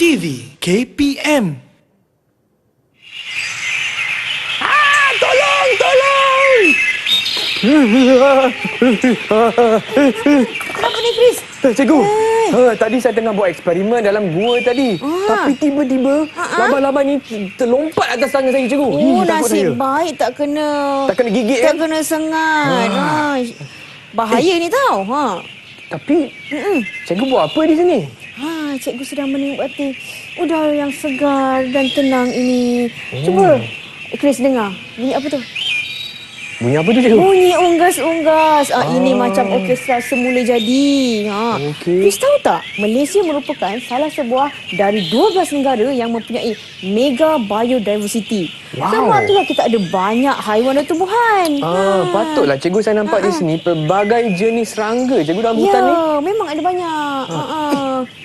TV KPM. Tolong, tolong! Kenapa ni, Chris? Cikgu, tadi saya tengah buat eksperimen dalam gua tadi. Tapi tiba-tiba laba-laba ni terlompat atas tangan saya, cikgu. Oh, Takut saya. nasib baik tak kena gigit, tak kena sengat. Bahaya ni tau. Tapi, cikgu buat apa di sini? Cikgu sedang menikmati udara yang segar dan tenang ini. Cuba, Chris dengar. Bunyi apa tu? Bunyi apa tu, cikgu? Bunyi unggas-unggas. Ini macam orkestra semula jadi. Okey. Chris tahu tak? Malaysia merupakan salah sebuah dari 12 negara yang mempunyai mega biodiversity. Wow. Sebab itulah kita ada banyak haiwan dan tumbuhan. Patutlah cikgu saya nampak di sini pelbagai jenis serangga, cikgu, dalam hutan ni. Ya, memang ada banyak.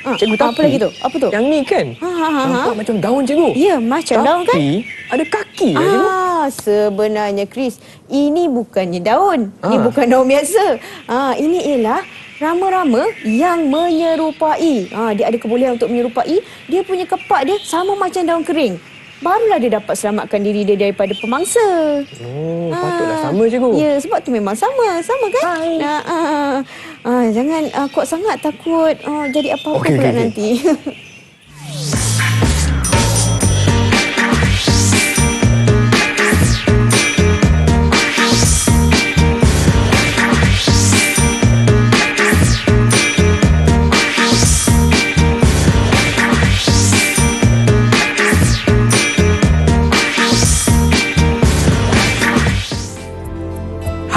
Cikgu, tapi apa lagi tu? Apa tu? yang ni kan, nampak macam daun, cikgu. Ya, macam daun kan? Tapi ada kaki, cikgu. Sebenarnya, Chris, ini bukannya daun. Ini bukan daun biasa. Ini ialah rama-rama yang menyerupai. Dia ada kebolehan untuk menyerupai. Dia punya kepak dia sama macam daun kering. Barulah dia dapat selamatkan diri dia daripada pemangsa. Patutlah sama, cikgu. Ya, sebab tu memang sama. Sama kan? Jangan kuat sangat, takut jadi apa-apa pula nanti.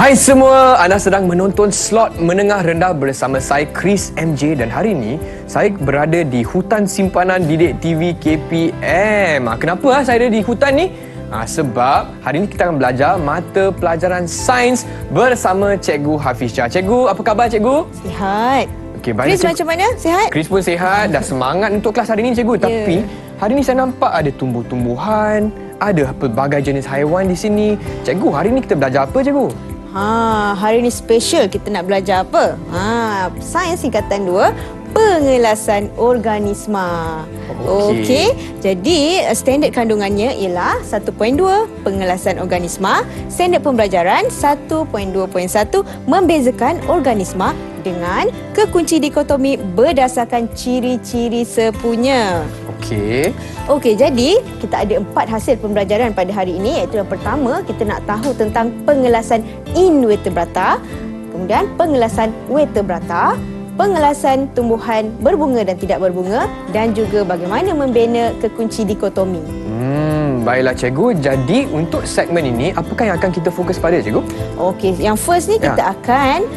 Hai semua, anda sedang menonton Slot Menengah Rendah bersama saya Chris MJ, dan hari ini saya berada di Hutan Simpanan Didik TV KPM. Kenapa saya ada di hutan ni? Sebab hari ini kita akan belajar mata pelajaran sains bersama Cikgu Hafizah. Cikgu, apa khabar, cikgu? Sihat. Okey, baik. Chris macam mana? Sihat? Chris pun sihat, dah semangat untuk kelas hari ini, cikgu. Tapi hari ini saya nampak ada tumbuh-tumbuhan, ada pelbagai jenis haiwan di sini. Cikgu, hari ini kita belajar apa, cikgu? Hari ni special, kita nak belajar apa? Sains tingkatan 2, pengelasan organisma. Okey. Jadi, standard kandungannya ialah 1.2, pengelasan organisma. Standard pembelajaran 1.2.1, membezakan organisma dengan kekunci dikotomi berdasarkan ciri-ciri sepunya. Okey, jadi kita ada 4 hasil pembelajaran pada hari ini, iaitu yang pertama, kita nak tahu tentang pengelasan invertebrata, kemudian pengelasan vertebrata, pengelasan tumbuhan berbunga dan tidak berbunga, dan juga bagaimana membina kekunci dikotomi. Baiklah, cikgu. Jadi untuk segmen ini, apakah yang akan kita fokus pada, cikgu? Okey, yang first ni kita akan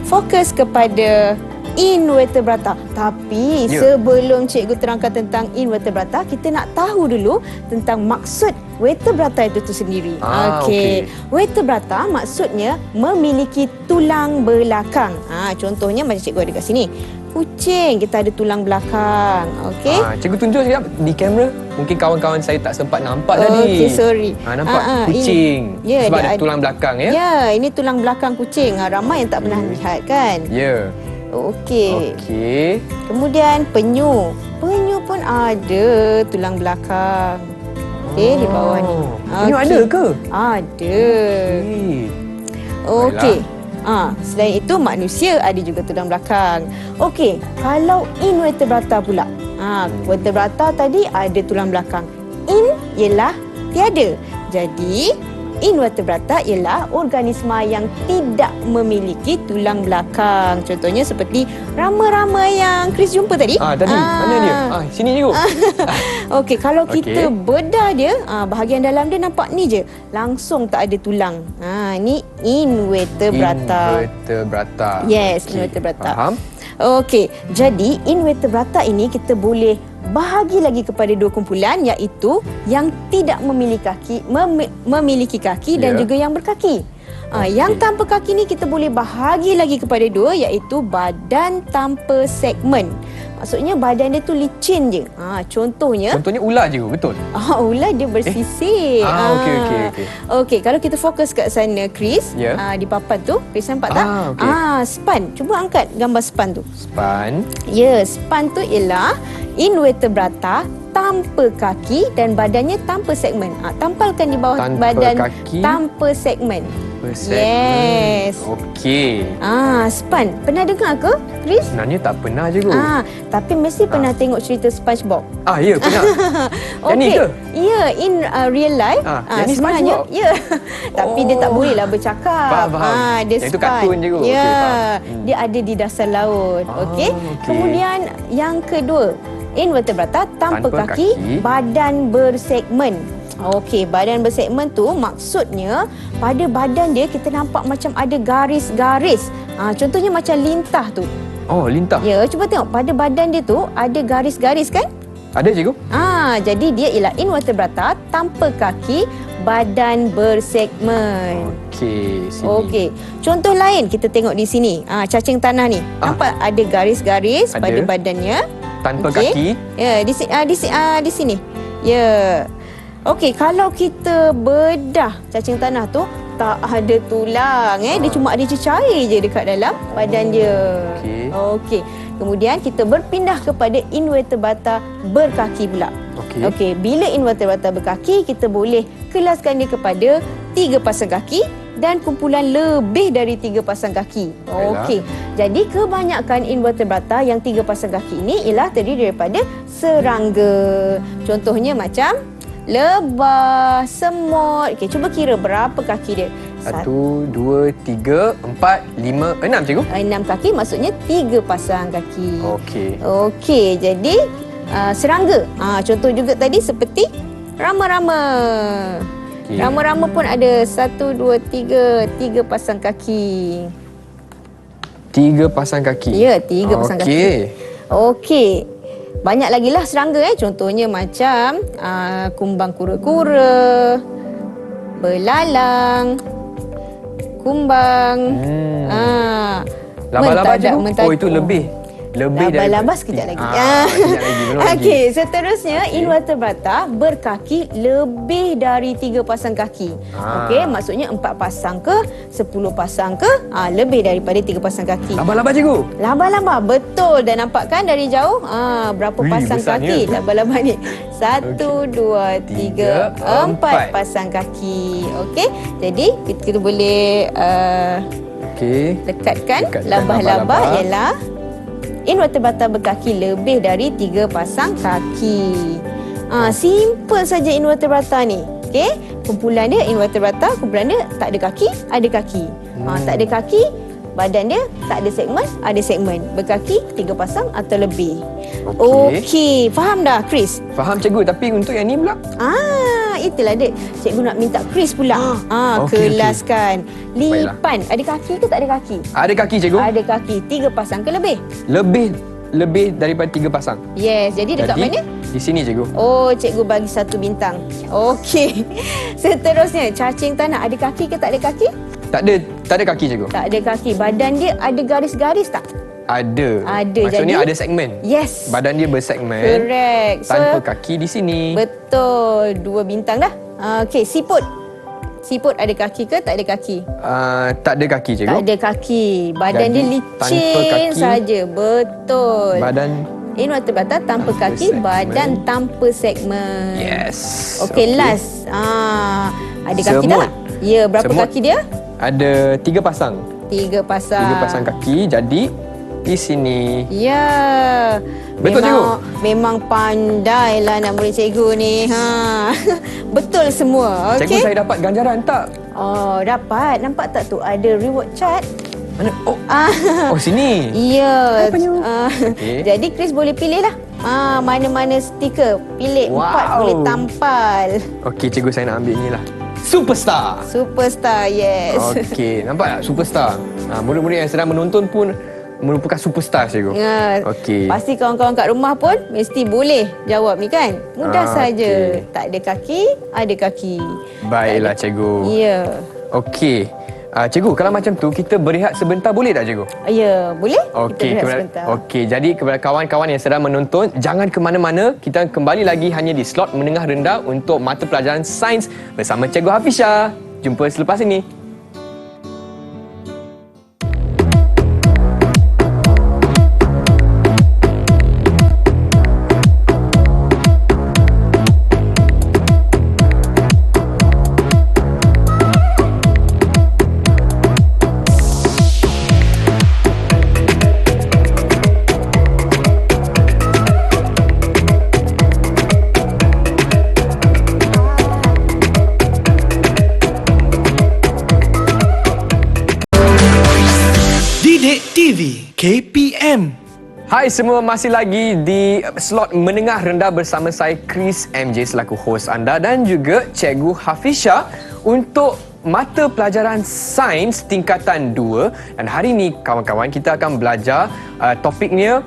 fokus kepada invertebrata. Tapi sebelum cikgu terangkan tentang invertebrata, kita nak tahu dulu tentang maksud vertebrata itu sendiri. Okey. Vertebrata maksudnya memiliki tulang belakang. Contohnya macam cikgu ada kat sini. Kucing, kita ada tulang belakang. Okey. Cikgu tunjuk sekejap di kamera. Mungkin kawan-kawan saya tak sempat nampak tadi. Okey, sorry. Nampak kucing. Sebab ada tulang belakang, ya? Ya, ini tulang belakang kucing. Ramai yang tak pernah lihat kan? Ya. Okey. Kemudian penyu. Penyu pun ada tulang belakang. Okey, di bawah ni. Penyu ada ke? Ada. Okey. Selain itu, manusia ada juga tulang belakang. Okey, kalau invertebrata pula. Vertebrata tadi ada tulang belakang. In ialah tiada. Jadi, invertebrata ialah organisma yang tidak memiliki tulang belakang. Contohnya seperti rama-rama yang Chris jumpa tadi. Tadi. Mana dia? Sini, cikgu. Okey, kalau kita bedah dia, bahagian dalam dia nampak ni je. Langsung tak ada tulang. Ni invertebrata. Invertebrata. Yes, invertebrata. Faham. Okey, jadi invertebrata ini kita boleh bahagi lagi kepada 2 kumpulan, iaitu yang tidak memiliki kaki dan juga yang berkaki. Yang tanpa kaki ni kita boleh bahagi lagi kepada 2, iaitu badan tanpa segmen. Maksudnya badan dia tu licin je. Contohnya ular je, betul? ular dia bersisik. Okey. Okey, kalau kita fokus kat sana Chris, di papan tu, Chris nampak tak? Span. Cuba angkat gambar span tu. Span. Ya, span tu ialah invertebrata tanpa kaki dan badannya tanpa segmen. Tampalkan di bawah Tanpa badan kaki, tanpa segmen. Yes. Okey. Span. Pernah dengar ke, Chris? Sebenarnya tak pernah je, Tapi mesti pernah tengok cerita SpongeBob. Ya, pernah. Yang ni ke? Ya, in real life. Yang ni sebenarnya, SpongeBob? ya. Tapi dia tak bolehlah bercakap. Faham. Dia Yang itu span. kartun je kot. Ya. Okey, faham. Dia ada di dasar laut. Okey. okey. Kemudian yang kedua, invertebrata tanpa kaki, badan bersegmen. Okey, badan bersegmen tu maksudnya pada badan dia kita nampak macam ada garis-garis. Contohnya macam lintah tu. Lintah. Ya, cuba tengok pada badan dia tu ada garis-garis kan? Ada cikgu? Jadi dia ialah invertebrata tanpa kaki, badan bersegmen. Okey, sini. Okey. Contoh lain kita tengok di sini. Cacing tanah ni. Nampak ada garis-garis Ada. pada badannya. Tanpa Okey. kaki. Ya, di sini. Ya. Okey, kalau kita bedah cacing tanah tu tak ada tulang Dia cuma ada cecair je dekat dalam badan dia. Okey. Kemudian kita berpindah kepada invertebrata berkaki pula. Okey, bila invertebrata berkaki kita boleh kelaskan dia kepada 3 pasang kaki dan kumpulan lebih dari 3 pasang kaki. Okey. Jadi kebanyakan invertebrata yang 3 pasang kaki ini ialah terdiri daripada serangga. Contohnya macam lebah, semut. Okey, cuba kira berapa kaki dia. 1, 2, 3, 4, 5, 6 cikgu. 6 kaki maksudnya 3 pasang kaki. Okey, jadi serangga. Contoh juga tadi seperti rama-rama. Rama-rama pun ada 1, 2, 3 pasang kaki. 3 pasang kaki. Ya, 3 pasang kaki. Okey. Banyak lagi lah serangga Contohnya macam kumbang kura-kura, belalang, kumbang, laba-laba je. mentadak. Itu lebih Laba-laba sekejap lagi. Sekejap lagi, belum lagi. Okey, seterusnya invertebrata berkaki lebih dari 3 pasang kaki. Okey, maksudnya 4 pasang ke, 10 pasang ke, lebih daripada 3 pasang kaki. Laba-laba cikgu. Laba-laba, betul. Dan nampak kan dari jauh? Berapa pasang kaki laba-laba ni? 1, 2, 3, 4 pasang kaki. Okey, jadi kita boleh lekatkan laba-laba ialah invertebrata berkaki lebih dari 3 pasang kaki. Simple saja invertebrata ni. Okey, kumpulan dia invertebrata, kumpulan dia tak ada kaki, ada kaki. Tak ada kaki, badan dia tak ada segmen, ada segmen. Berkaki 3 pasang atau lebih. Okey, faham dah Chris? Faham cikgu, tapi untuk yang ni pula? Itulah dek. Cikgu nak minta Chris pula. Kelaskan. Lipan, ada kaki ke tak ada kaki? Ada kaki cikgu. Ada kaki. 3 pasang ke lebih? Lebih daripada 3 pasang. Yes, jadi dekat mana? Di sini cikgu. Cikgu bagi 1 bintang. Okey. Seterusnya, cacing tanah ada kaki ke tak ada kaki? Tak ada kaki cikgu. Tak ada kaki. Badan dia ada garis-garis tak? Ada. jadi Maksudnya ada segmen. Yes. Badan dia bersegmen. Correct. Tanpa kaki di sini. Betul. 2 bintang dah. Okey, siput. Siput ada kaki ke tak ada kaki? Tak ada kaki cikgu. Tak ada kaki. Badan Jadi, dia tanpa licin kaki, saja. Betul. Badan invertebrata tanpa kaki, segmen. badan tanpa segmen. Yes. Okey, last. Ada kaki Semut. tak? Ya, berapa Semut. kaki dia? Ada 3 pasang. 3 pasang. 3 pasang kaki. Jadi di sini. Ya. Betul, cikgu? Memang pandai lah nak murid cikgu ni. Betul semua. Okey. Cikgu, saya dapat ganjaran tak? Dapat. Nampak tak tu ada reward card? Mana? Sini. Ya. Okey. Jadi Chris boleh pilih lah. Mana-mana stiker. Pilih 4 boleh tampal. Okey, cikgu, saya nak ambil ni lah. Superstar. Superstar, yes. Okey, nampak tak? Superstar. Murid-murid yang sedang menonton pun merupakan superstar, cikgu. Ya. Okey. Pasti kawan-kawan kat rumah pun mesti boleh jawab ni kan. Mudah saja. okey. Tak ada kaki, ada kaki. Baiklah, cikgu. Ya. Okey. Cikgu, kalau macam tu kita berehat sebentar boleh tak cikgu? Ya, boleh? Okey, Kita berehat sebentar. okey. Jadi kepada kawan-kawan yang sedang menonton, jangan ke mana-mana. Kita kembali lagi hanya di slot menengah rendah untuk mata pelajaran sains bersama Cikgu Hafisha. Jumpa selepas ini. Didik TV KPM. Hai semua, masih lagi di slot menengah rendah bersama saya Chris MJ selaku hos anda dan juga Cikgu Hafisha untuk mata pelajaran sains tingkatan 2. Dan hari ini kawan-kawan kita akan belajar topiknya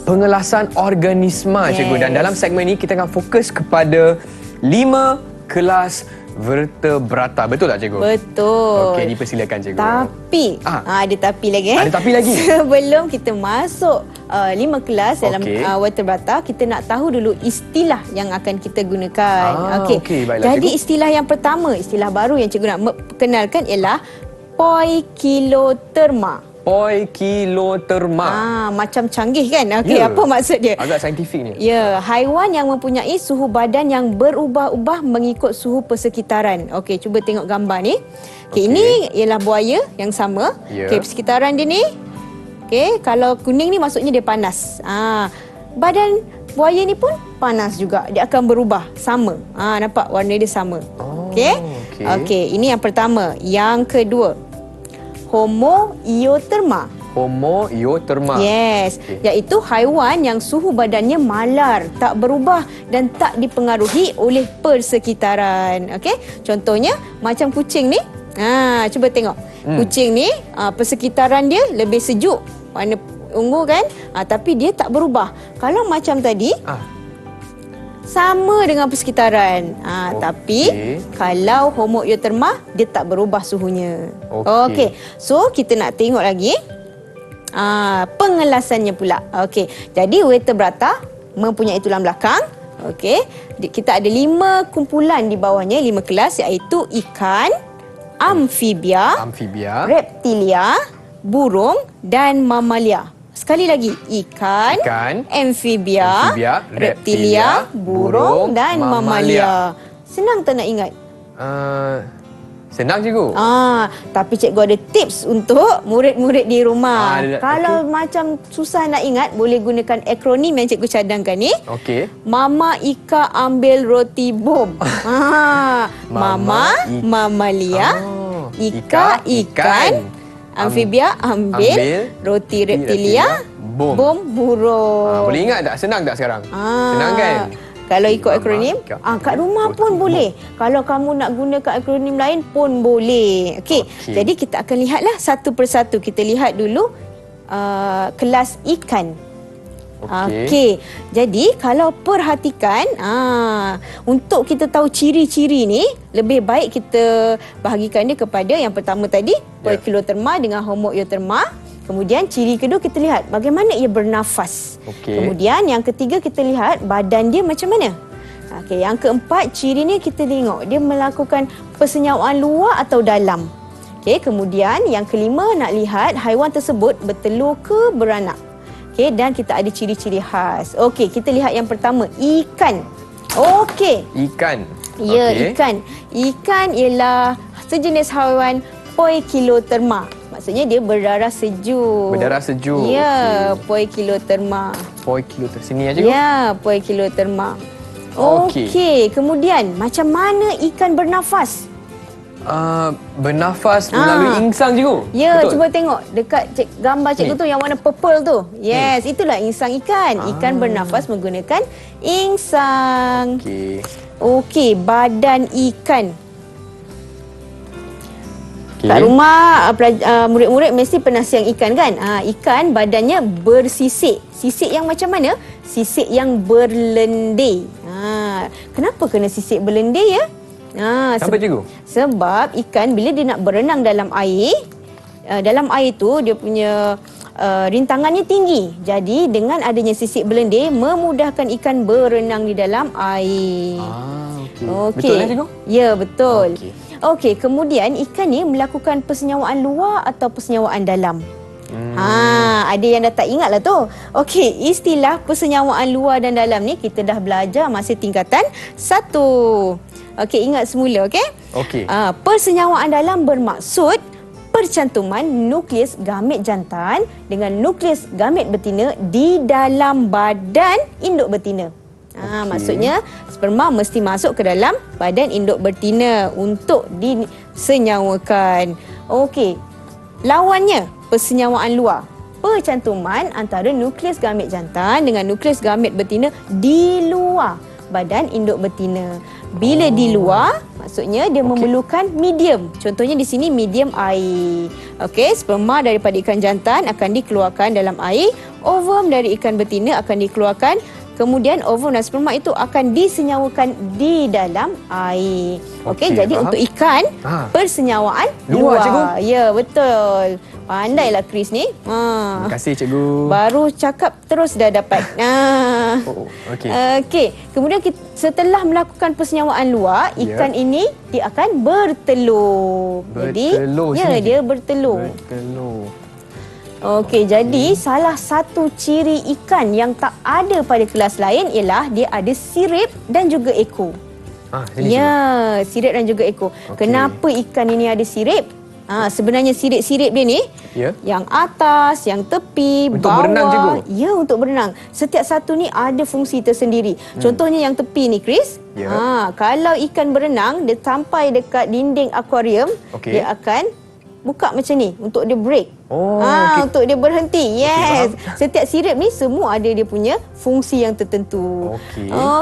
pengelasan organisma, cikgu. Dan dalam segmen ini kita akan fokus kepada 5 kelas vertebrata. Betul tak cikgu? Betul. Okey, dipersilakan cikgu. Tapi, ada tapi lagi. Ada tapi lagi? Sebelum kita masuk 5 kelas dalam vertebrata, kita nak tahu dulu istilah yang akan kita gunakan. Okey, baiklah, jadi cikgu. istilah yang pertama, istilah baru yang cikgu nak perkenalkan ialah poikiloterma. Poikiloterma. Macam canggih kan? Okey, Ya. apa maksud dia? Agak saintifik ni. Ya, haiwan yang mempunyai suhu badan yang berubah-ubah mengikut suhu persekitaran. Okey, cuba tengok gambar ni. Okey, ini ialah buaya yang sama. Ya. Okey, persekitaran dia ni. Okey, kalau kuning ni maksudnya dia panas. Badan buaya ni pun panas juga. Dia akan berubah, sama. Nampak warna dia sama. Okey. okey. Okey, ini yang pertama. Yang kedua, homoioterma. Homoioterma. Yes, Okey. iaitu haiwan yang suhu badannya malar, tak berubah dan tak dipengaruhi oleh persekitaran. Okey, contohnya macam kucing ni. Cuba tengok. Kucing ni persekitaran dia lebih sejuk, warna ungu kan? Tapi dia tak berubah. Kalau macam tadi, sama dengan persekitaran. Tapi kalau homoioterma, dia tak berubah suhunya. Okey. So kita nak tengok lagi pengelasannya pula. Okey. Jadi vertebrata mempunyai tulang belakang. Okey. Kita ada 5 kumpulan di bawahnya, 5 kelas, iaitu ikan, amfibia, reptilia, burung dan mamalia. Sekali lagi, ikan, amfibia, reptilia, burung dan mamalia. Senang tak nak ingat? Senang cikgu. Tapi cikgu ada tips untuk murid-murid di rumah. Kalau macam susah nak ingat, boleh gunakan akronim yang cikgu cadangkan ni. Okey. Mama Ika ambil roti bom. Mama, mamalia, Ika ikan, amfibia ambil roti reptilia, bom burung. Boleh ingat tak? Senang tak sekarang? Senang kan? Kalau ikut akronim, kat rumah pun boleh. Kalau kamu nak gunakan akronim lain pun boleh. Okey. Jadi kita akan lihatlah satu persatu. Kita lihat dulu kelas ikan. Okey. Jadi kalau perhatikan, untuk kita tahu ciri-ciri ni, lebih baik kita bahagikan dia kepada yang pertama tadi, poikiloterma dengan homoioterma. Kemudian ciri kedua kita lihat bagaimana ia bernafas. Kemudian yang ketiga kita lihat badan dia macam mana. Okey, yang keempat ciri ni kita tengok dia melakukan persenyawaan luar atau dalam. Okey, kemudian yang kelima nak lihat haiwan tersebut bertelur ke beranak. Okey, dan kita ada ciri-ciri khas. Okey, kita lihat yang pertama, ikan. Okey. Ikan. Ya, ikan. Ikan ialah sejenis haiwan poikiloterma. Maksudnya dia berdarah sejuk. Berdarah sejuk. Ya, poikiloterma. Poikiloterma. Sini aja. Ya, poikiloterma. Okey, kemudian macam mana ikan bernafas? Bernafas melalui insang cikgu. Ya, betul? Cuba tengok dekat gambar cikgu tu yang warna purple tu. Yes, itulah insang ikan. Ikan bernafas menggunakan insang. Okey, badan ikan. Kat rumah murid-murid mesti pernah siang ikan kan? Ikan badannya bersisik. Sisik yang macam mana? Sisik yang berlendir. Kenapa kena sisik berlendir ya? Kenapa cikgu? Sebab ikan bila dia nak berenang dalam air tu dia punya rintangannya tinggi. Jadi dengan adanya sisik berlendir memudahkan ikan berenang di dalam air. Betul kan cikgu? Ya, betul. Okey, kemudian ikan ni melakukan persenyawaan luar atau persenyawaan dalam. Ada yang dah tak ingat lah tu. Okey, istilah persenyawaan luar dan dalam ni kita dah belajar masa tingkatan 1. Okey, ingat semula, okey? Okey. Persenyawaan dalam bermaksud percantuman nukleus gamet jantan dengan nukleus gamet betina di dalam badan induk betina. Maksudnya sperma mesti masuk ke dalam badan induk betina untuk disenyawakan. Okey. Lawannya, persenyawaan luar. Percantuman antara nukleus gamet jantan dengan nukleus gamet betina di luar badan induk betina. Bila di luar, maksudnya dia memerlukan medium. Contohnya di sini medium air. Okey, sperma daripada ikan jantan akan dikeluarkan dalam air, ovum dari ikan betina akan dikeluarkan, kemudian ovum dan sperma itu akan disenyawakan di dalam air. Okey, jadi faham. untuk ikan, persenyawaan Luar, cikgu. Ya, betul. Pandailah Chris ni. Terima kasih cikgu. Baru cakap terus dah dapat. Okey. Okey. Kemudian setelah melakukan persenyawaan luar, ikan ini dia akan bertelur. Bertelur Jadi, sini. dia bertelur. Okey, jadi salah satu ciri ikan yang tak ada pada kelas lain ialah dia ada sirip dan juga ekor. Sini Ya, sirip dan juga ekor. Kenapa ikan ini ada sirip? Sebenarnya sirip-sirip dia ni, yang atas, yang tepi, untuk bawah. Berenang, cikgu? Ya, untuk berenang. Setiap satu ni ada fungsi tersendiri. Contohnya yang tepi ni, Chris. Kalau ikan berenang, dia sampai dekat dinding akuarium, dia akan buka macam ni untuk dia break. Untuk dia berhenti. Yes. Setiap sirip ni semua ada dia punya fungsi yang tertentu.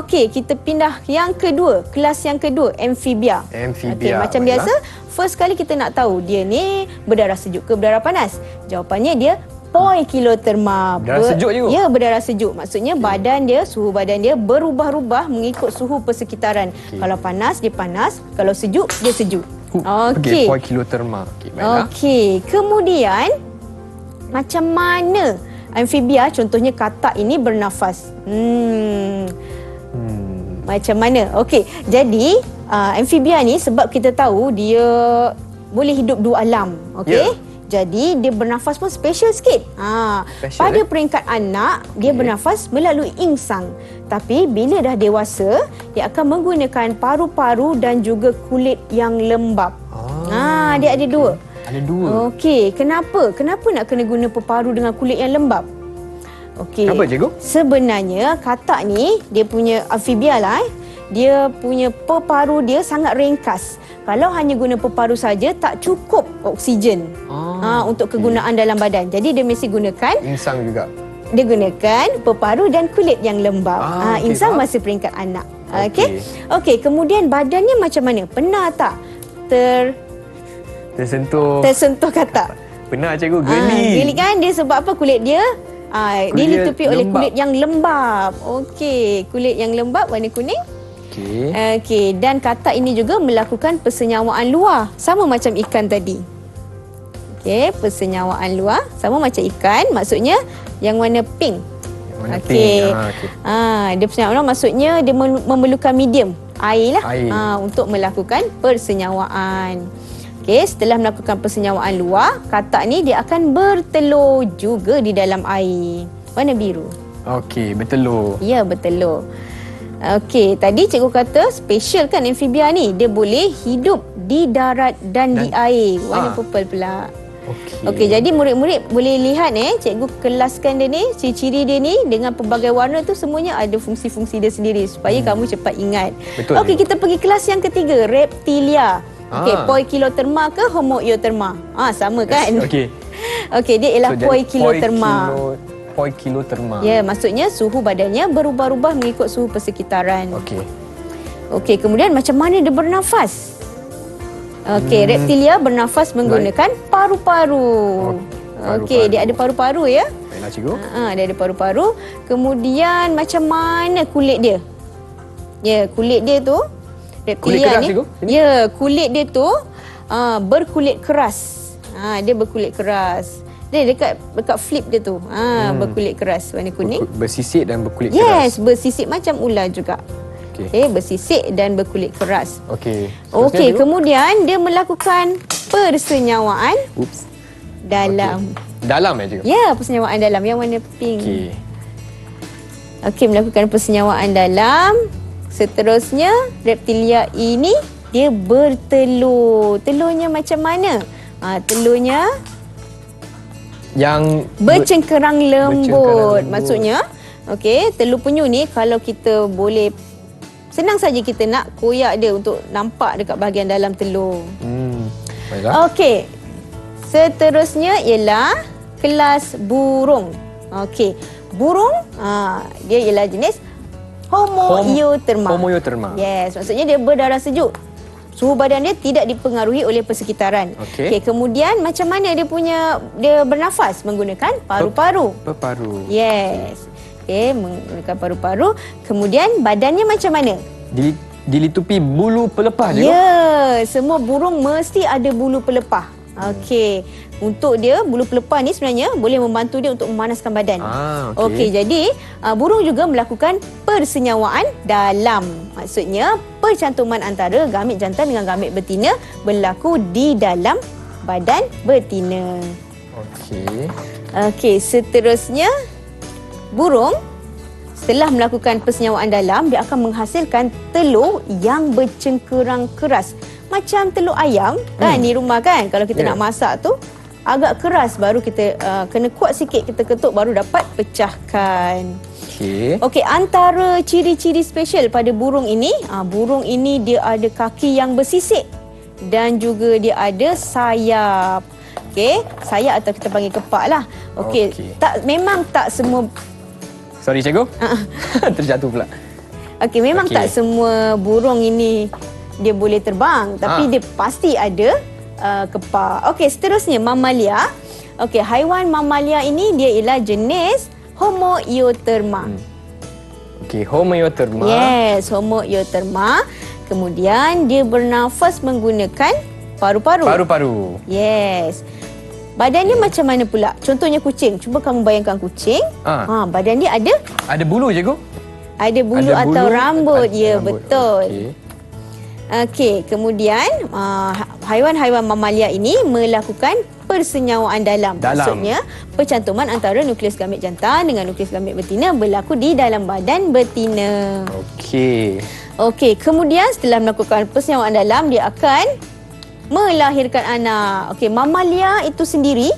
Okey, kita pindah yang kedua, kelas yang kedua, amfibia. Okey, macam biasa, first kali kita nak tahu dia ni berdarah sejuk ke berdarah panas. Jawapannya dia poikiloterma. Berdarah sejuk juga? Ya, berdarah sejuk. Maksudnya badan dia, suhu badan dia berubah-ubah mengikut suhu persekitaran. Kalau panas, dia panas. Kalau sejuk, dia sejuk. Okey. Poikiloterma. Baiklah. Okey. Kemudian, macam mana amfibia, contohnya katak ini bernafas? Macam mana? Okey. Jadi, amfibia ni sebab kita tahu dia boleh hidup dua alam. Okey? Jadi dia bernafas pun special sikit. Pada peringkat anak, dia bernafas melalui insang. Tapi bila dah dewasa, dia akan menggunakan paru-paru dan juga kulit yang lembab. Dia ada dua. Ada dua. Okey, kenapa? Kenapa nak kena guna peparu dengan kulit yang lembab? Okey. Kenapa, cikgu? Sebenarnya katak ni dia punya amfibia lah. Dia punya peparu dia sangat ringkas. Kalau hanya guna peparu saja tak cukup oksigen untuk kegunaan dalam badan. Jadi dia mesti gunakan insang juga. Dia gunakan peparu dan kulit yang lembab. Insang masih peringkat anak. Okey, kemudian badannya macam mana? Pernah tak tersentuh katak? Pernah, cikgu. Geli. Geli kan? Dia sebab apa? Kulit dia dilitupi oleh kulit yang lembab. Okey, kulit yang lembab warna kuning. Okey, dan katak ini juga melakukan persenyawaan luar sama macam ikan tadi. Okey, persenyawaan luar sama macam ikan, maksudnya yang warna pink. Okey. Dia persenyawaan luar maksudnya dia memerlukan medium air lah untuk melakukan persenyawaan. Okey, setelah melakukan persenyawaan luar, katak ni dia akan bertelur juga di dalam air. Warna biru. Okey, bertelur. Ya, bertelur. Okey, tadi cikgu kata special kan amfibia ni. Dia boleh hidup di darat dan di air. Warna purple pula. Okey, jadi murid-murid boleh lihat cikgu kelaskan dia ni, ciri-ciri dia ni dengan pelbagai warna tu semuanya ada fungsi-fungsi dia sendiri supaya kamu cepat ingat. Okey, kita pergi kelas yang ketiga, reptilia. Okey, poikiloterma ke homoioterma? Sama kan? Okey. Okey, dia ialah poikiloterma. Poikiloterma. Ya, maksudnya suhu badannya berubah-ubah mengikut suhu persekitaran. Okey, kemudian macam mana dia bernafas? Okey, reptilia bernafas menggunakan paru-paru. Okey, dia ada paru-paru ya. Baiklah, cikgu. Dia ada paru-paru. Kemudian macam mana kulit dia? Ya, kulit dia tu reptilia keras, ni. cikgu? Ya, kulit dia tu berkulit keras. Dia berkulit keras. Dia dekat flip dia tu. Berkulit keras warna kuning. Bersisik dan berkulit Yes, keras. bersisik macam ular juga. Okey, bersisik dan berkulit keras. Okey. Okey, kemudian dia melakukan persenyawaan dalam. Dalam cikgu? Ya, persenyawaan dalam yang warna pink. Okey. Okey, melakukan persenyawaan dalam. Seterusnya, reptilia ini dia bertelur. Telurnya macam mana? Telurnya yang bercengkerang lembut. lembut. Maksudnya, okey, telur penyu ni kalau kita boleh senang saja kita nak koyak dia untuk nampak dekat bahagian dalam telur. Baiklah. Okey. Seterusnya ialah kelas burung. Okey. Burung dia ialah jenis Homoeotherma. Homoeotherma. Yes, maksudnya dia berdarah sejuk. Suhu badan dia tidak dipengaruhi oleh persekitaran. Okey. Kemudian macam mana dia bernafas menggunakan paru-paru. Paru. Yes. Okey, menggunakan paru-paru. Kemudian badannya macam mana? Dilitupi bulu pelepah je. Ya, semua burung mesti ada bulu pelepah. Okey. Untuk dia, bulu pelepah ni sebenarnya boleh membantu dia untuk memanaskan badan. Okey, jadi burung juga melakukan persenyawaan dalam. Maksudnya, percantuman antara gamit jantan dengan gamit betina berlaku di dalam badan betina. Okey. Okey, seterusnya burung setelah melakukan persenyawaan dalam, dia akan menghasilkan telur yang bercengkerang keras. Macam telur ayam kan di rumah kan. Kalau kita nak masak tu agak keras, baru kita kena kuat sikit kita ketuk baru dapat pecahkan. Okey, antara ciri-ciri special pada burung ini dia ada kaki yang bersisik dan juga dia ada sayap. Okey, sayap atau kita panggil kepak lah. Okey, memang tak semua. Sorry cikgu. Terjatuh pula. Okey, memang tak semua burung ini dia boleh terbang, tapi dia pasti ada kepak. Okey, seterusnya mamalia. Okey, haiwan mamalia ini dia ialah jenis Homoeotherma. Okey, Homoeotherma. Yes, Homoeotherma. Kemudian dia bernafas menggunakan paru-paru. Paru-paru. Yes. Badannya macam mana pula? Contohnya kucing. Cuba kamu bayangkan kucing. Badan dia ada bulu cikgu? Ada bulu atau rambut. Ya, betul. Okey, kemudian haiwan-haiwan mamalia ini melakukan persenyawaan dalam. Maksudnya, percantuman antara nukleus gamit jantan dengan nukleus gamit betina berlaku di dalam badan betina. Okey, kemudian setelah melakukan persenyawaan dalam, dia akan melahirkan anak. Okey, mamalia itu sendiri,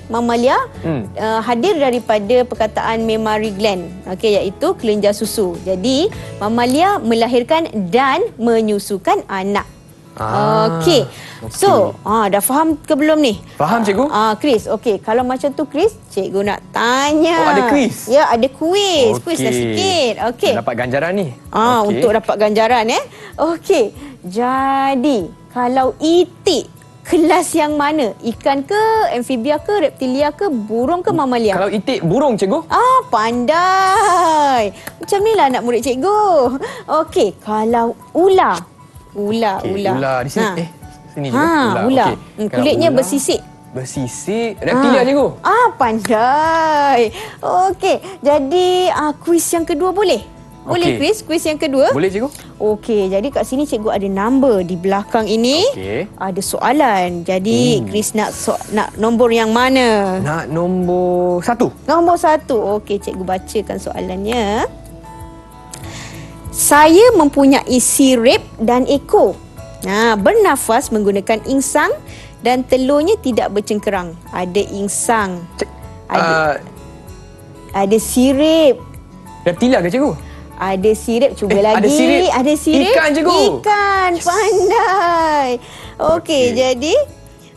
hadir daripada perkataan mammary gland, iaitu kelenjar susu. Jadi, mamalia melahirkan dan menyusukan anak. Okey. So, dah faham ke belum ni? Faham cikgu? Chris, okey. Kalau macam tu Chris, cikgu nak tanya. Ada kuis? Ya, ada kuis. Kuis dah sikit. Okey. Dapat ganjaran ni. Untuk dapat ganjaran Okey. Jadi, kalau itik kelas yang mana? Ikan ke, amfibia ke, reptilia ke, burung ke, mamalia? Kalau itik burung cikgu? Pandai. Macam ni lah anak murid cikgu. Okey, kalau ular. Ular. Ular di sini. Sini juga. Ular. Kulitnya bersisik. Bersisik. Reptilia cikgu? Pandai. Okey, jadi kuis yang kedua boleh? Boleh Chris, kuis yang kedua? Boleh cikgu. Okey, jadi kat sini cikgu ada number di belakang ini. Ada soalan. Jadi Chris nak nombor yang mana? Nak nombor 1. Nombor 1. Okey, cikgu bacakan soalannya. Saya mempunyai sirip dan ekor. Bernafas menggunakan insang dan telurnya tidak bercengkerang. Ada insang. Ada sirip. Reptilia ke cikgu? Ada sirip, cuba lagi. Ada sirip. Ikan cikgu. Ikan, pandai. Okey, jadi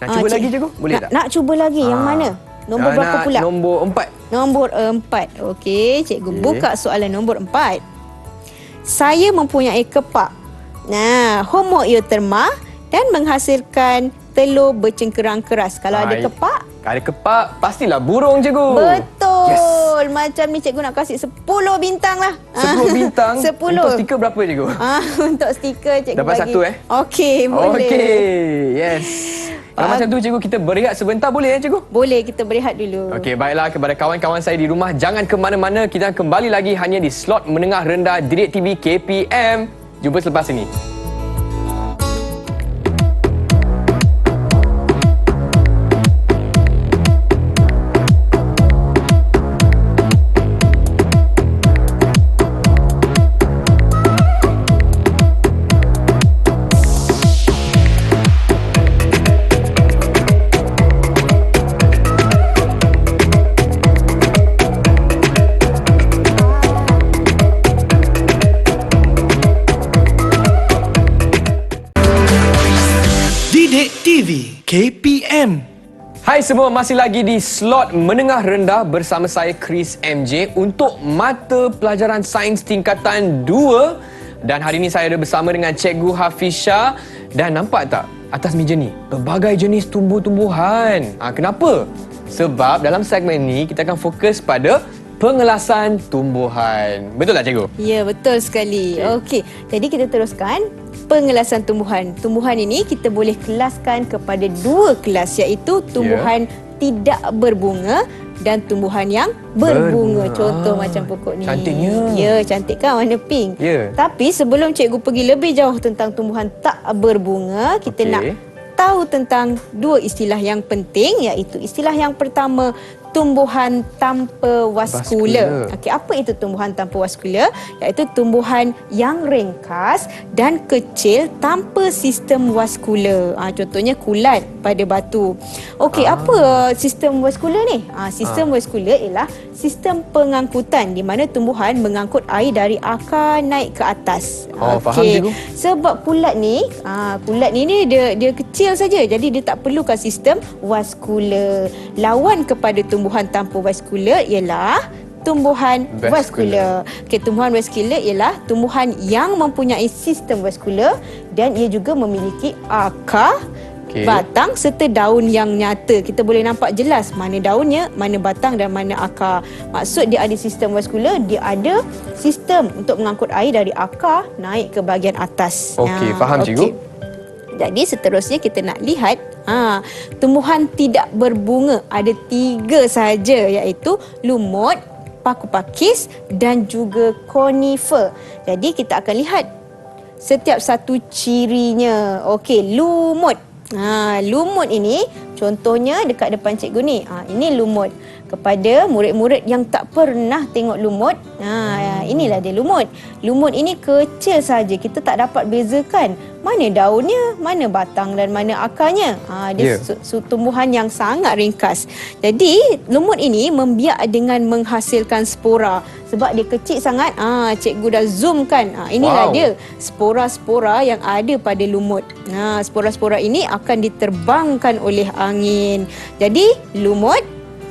nak cuba lagi cikgu? Boleh tak? Nak cuba lagi. Yang mana? Nombor berapa pula? Nombor 4. Nombor 4. Okey, cikgu buka soalan nombor 4. Saya mempunyai kepak. Homoeotherma dan menghasilkan telur bercengkerang keras. Kalau ada kepak? Ada kepak, pastilah burung cikgu. Betul. Yes. Macam ni cikgu nak kasih 10 bintang lah. 10 bintang. 10. Untuk stiker berapa cikgu? Untuk stiker cikgu Dapat bagi. 1 Okey, boleh. Okey. Yes. Kalau macam tu cikgu, kita berehat sebentar boleh cikgu? Boleh, kita berehat dulu. Okey, baiklah kepada kawan-kawan saya di rumah, jangan ke mana-mana. Kita kembali lagi hanya di slot menengah rendah Didik TV KPM. Jumpa selepas ini. Didik TV KPM. Hai semua, masih lagi di slot menengah rendah bersama saya Chris MJ untuk mata pelajaran sains tingkatan 2. Dan hari ini saya ada bersama dengan Cikgu Hafisha. Dan nampak tak atas meja ni pelbagai jenis tumbuh-tumbuhan. Kenapa? Sebab dalam segmen ni kita akan fokus pada pengelasan tumbuhan. Betul tak cikgu? Ya, betul sekali. Okey. Jadi kita teruskan pengelasan tumbuhan. Tumbuhan ini kita boleh kelaskan kepada 2 kelas, iaitu tumbuhan tidak berbunga dan tumbuhan yang berbunga. Contoh macam pokok ni. Cantiknya. Ya, cantik kan, warna pink. Ya. Tapi sebelum cikgu pergi lebih jauh tentang tumbuhan tak berbunga, kita nak tahu tentang 2 istilah yang penting, iaitu istilah yang pertama, tumbuhan tanpa vaskular. Okey, apa itu tumbuhan tanpa vaskular? Iaitu tumbuhan yang ringkas dan kecil tanpa sistem vaskular. Contohnya kulat pada batu. Okey, apa sistem vaskular ni? Sistem vaskular ialah sistem pengangkutan di mana tumbuhan mengangkut air dari akar naik ke atas. Faham cikgu. Sebab kulat ni dia kecil saja, jadi dia tak perlukan sistem vaskular. Lawan kepada tumbuhan tanpa vaskular ialah tumbuhan vaskular. Okey, tumbuhan vaskular ialah tumbuhan yang mempunyai sistem vaskular dan ia juga memiliki akar, batang serta daun yang nyata. Kita boleh nampak jelas mana daunnya, mana batang dan mana akar. Maksud dia ada sistem vaskular, dia ada sistem untuk mengangkut air dari akar naik ke bahagian atas. Okey, faham cikgu. Jadi seterusnya kita nak lihat tumbuhan tidak berbunga. Ada 3 sahaja, iaitu lumut, paku pakis dan juga konifer. Jadi kita akan lihat setiap satu cirinya. Okey, lumut. Lumut ini contohnya dekat depan cikgu ni. Ini lumut. Kepada murid-murid yang tak pernah tengok lumut, inilah dia lumut. Lumut ini kecil saja, kita tak dapat bezakan mana daunnya, mana batang dan mana akarnya. Dia tumbuhan yang sangat ringkas. Jadi lumut ini membiak dengan menghasilkan spora. Sebab dia kecil sangat, cikgu dah zoomkan. Inilah dia spora-spora yang ada pada lumut. Spora-spora ini akan diterbangkan oleh angin. Jadi lumut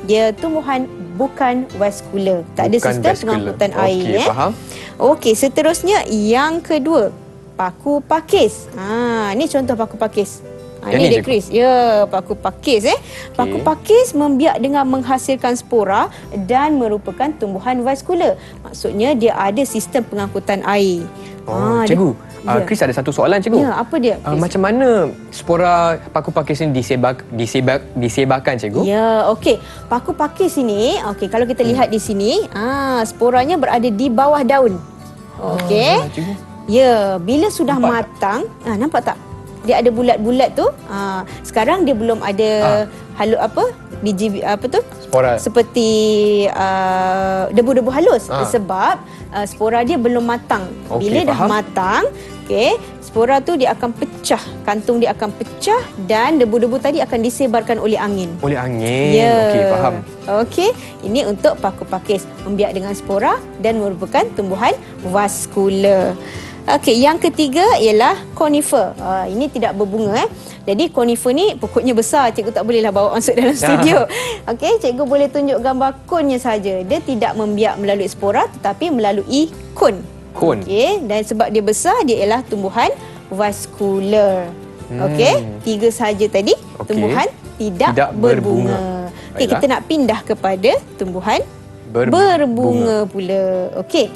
dia tumbuhan bukan vaskular. Tak ada sistem pengangkutan air. Faham. Okey, seterusnya yang kedua, paku pakis. Ni contoh paku pakis. Ini dia Chris. Ya, paku pakis. Paku pakis membiak dengan menghasilkan spora dan merupakan tumbuhan vaskular. Maksudnya dia ada sistem pengangkutan air. Cikgu, Chris ada satu soalan cikgu. Ya, apa dia? Macam mana spora paku pakis ini disebarkan cikgu? Ya, okey. Paku pakis ini, kalau kita lihat di sini, sporanya berada di bawah daun. Okey. Ya, bila sudah matang, nampak tak? Dia ada bulat-bulat tu. Sekarang dia belum ada biji spora seperti debu-debu halus sebab spora dia belum matang. Bila dah matang, spora tu dia akan pecah, kantung dia akan pecah dan debu-debu tadi akan disebarkan oleh angin. Oleh angin. Okey, faham. Okey, ini untuk paku pakis, membiak dengan spora dan merupakan tumbuhan vaskular. Okey, yang ketiga ialah konifer. Ini tidak berbunga. Jadi konifer ni pokoknya besar, cikgu tak bolehlah bawa masuk dalam studio. Okey, cikgu boleh tunjuk gambar konnya saja. Dia tidak membiak melalui spora tetapi melalui kon. Okey, dan sebab dia besar, dia ialah tumbuhan vaskular. Okey, 3 sahaja tadi tumbuhan tidak berbunga. Okey, kita nak pindah kepada tumbuhan berbunga pula. Okey.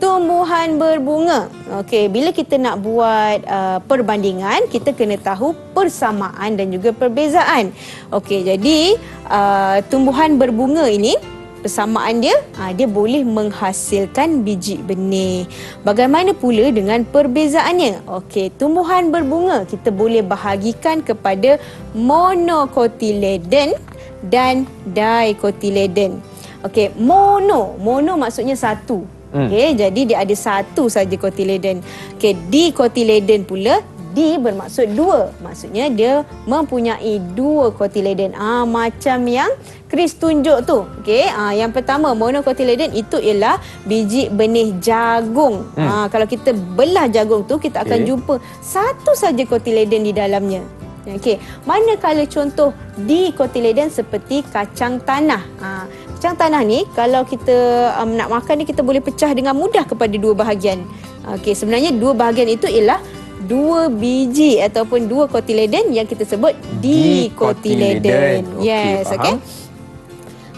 Tumbuhan berbunga. Okey, bila kita nak buat perbandingan, kita kena tahu persamaan dan juga perbezaan. Okey, jadi tumbuhan berbunga ini, persamaan dia, dia boleh menghasilkan biji benih. Bagaimana pula dengan perbezaannya? Okey, tumbuhan berbunga kita boleh bahagikan kepada monocotyledon dan dicotyledon. Okey, mono maksudnya satu. Okey, jadi dia ada satu saja cotyledon. Okey, dicotyledon pula, di bermaksud dua. Maksudnya dia mempunyai dua cotyledon. Macam yang Chris tunjuk tu. Okey, yang pertama monocotyledon itu ialah biji benih jagung. Kalau kita belah jagung tu, kita akan jumpa satu saja cotyledon di dalamnya. Okey, manakala contoh dicotyledon seperti kacang tanah. Kacang tanah ni kalau kita nak makan ni, kita boleh pecah dengan mudah kepada dua bahagian. Okey, sebenarnya dua bahagian itu ialah dua biji ataupun dua cotyledon yang kita sebut dicotyledon. Yes, okey.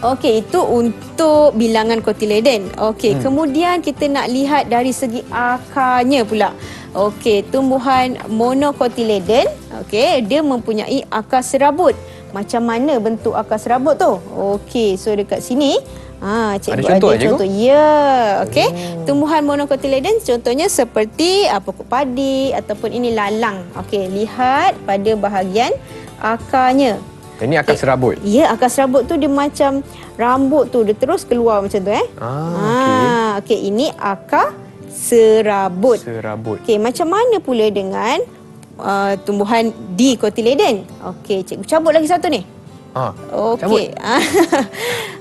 Okey, itu untuk bilangan cotyledon. Okey, kemudian kita nak lihat dari segi akarnya pula. Okey, tumbuhan monocotyledon, okey, dia mempunyai akar serabut. Macam mana bentuk akar serabut tu? Okey, so dekat sini cikgu ada contoh, contoh. Ya, okey. Tumbuhan monocotyledon contohnya seperti pokok padi ataupun ini lalang. Okey, lihat pada bahagian akarnya. Ini akar serabut. Ya, akar serabut tu dia macam rambut tu, dia terus keluar macam tu okey, ini akar serabut. Okey, macam mana pula dengan tumbuhan dicotyledon? Okey, cikgu cabut lagi satu ni. Okey.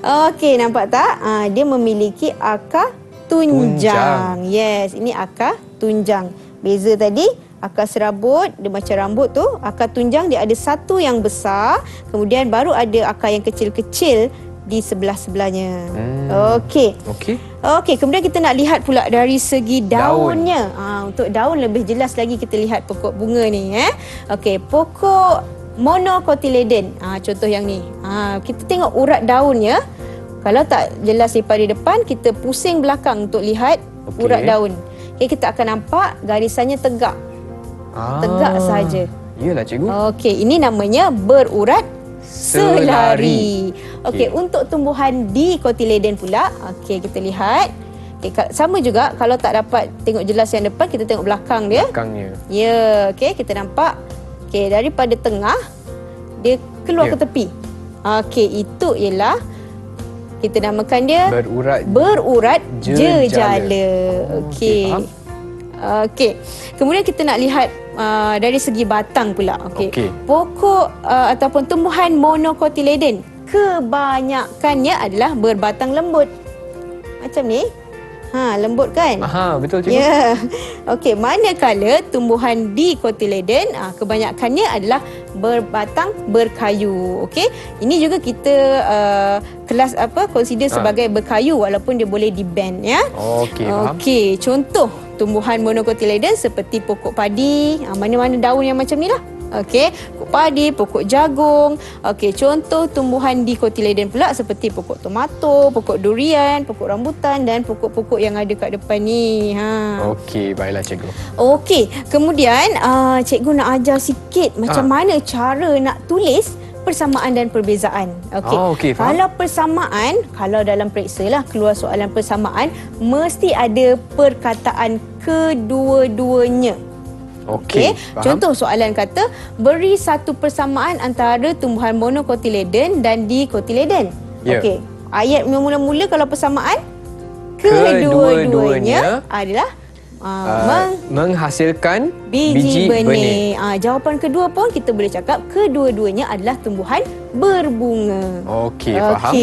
Okey, nampak tak? Dia memiliki akar tunjang. Yes, ini akar tunjang. Beza tadi, akar serabut dia macam rambut tu, akar tunjang dia ada satu yang besar, kemudian baru ada akar yang kecil-kecil di sebelah-sebelahnya. Okey. Okey, kemudian kita nak lihat pula dari segi daunnya. Untuk daun lebih jelas lagi kita lihat pokok bunga ni. Okey, pokok monocotyledon. Contoh yang ni. Kita tengok urat daunnya. Kalau tak jelas daripada depan, kita pusing belakang untuk lihat urat daun. Okay, kita akan nampak garisannya tegak. Tegak sahaja. Iyalah cikgu. Okey, ini namanya berurat selari. Okey, untuk tumbuhan dicotyledon pula, okey, kita lihat. Okay, sama juga, kalau tak dapat tengok jelas yang depan, kita tengok belakang dia. Belakangnya. Ya, okey, kita nampak. Okey, daripada tengah dia keluar ke tepi. Okey, itu ialah kita namakan dia berurat jejala. Okey. Okey. Kemudian kita nak lihat dari segi batang pula. Okey. Pokok ataupun tumbuhan monocotyledon kebanyakannya adalah berbatang lembut. Macam ni. Lembut kan? Betul cikgu. Ya. Okey, manakala tumbuhan dicotyledon kebanyakannya adalah berbatang berkayu. Okey. Ini juga kita kelas consider sebagai berkayu walaupun dia boleh di-bend ya. Okey, faham. Okey, contoh tumbuhan monocotyledon seperti pokok padi, mana-mana daun yang macam ni lah. Okey, pokok padi, pokok jagung. Okey, contoh tumbuhan dicotyledon pula seperti pokok tomato, pokok durian, pokok rambutan dan pokok-pokok yang ada kat depan ni. Okey, baiklah cikgu. Okey, kemudian cikgu nak ajar sikit macam mana cara nak tulis persamaan dan perbezaan. Okey. Kalau persamaan, kalau dalam periksa lah keluar soalan persamaan, mesti ada perkataan kedua-duanya. Okey. Contoh soalan kata, beri satu persamaan antara tumbuhan monocotyledon dan dicotyledon. Okey. Ayat mula-mula kalau persamaan, kedua-duanya adalah menghasilkan biji benih. Jawapan kedua pun kita boleh cakap kedua-duanya adalah tumbuhan berbunga. Okey, faham.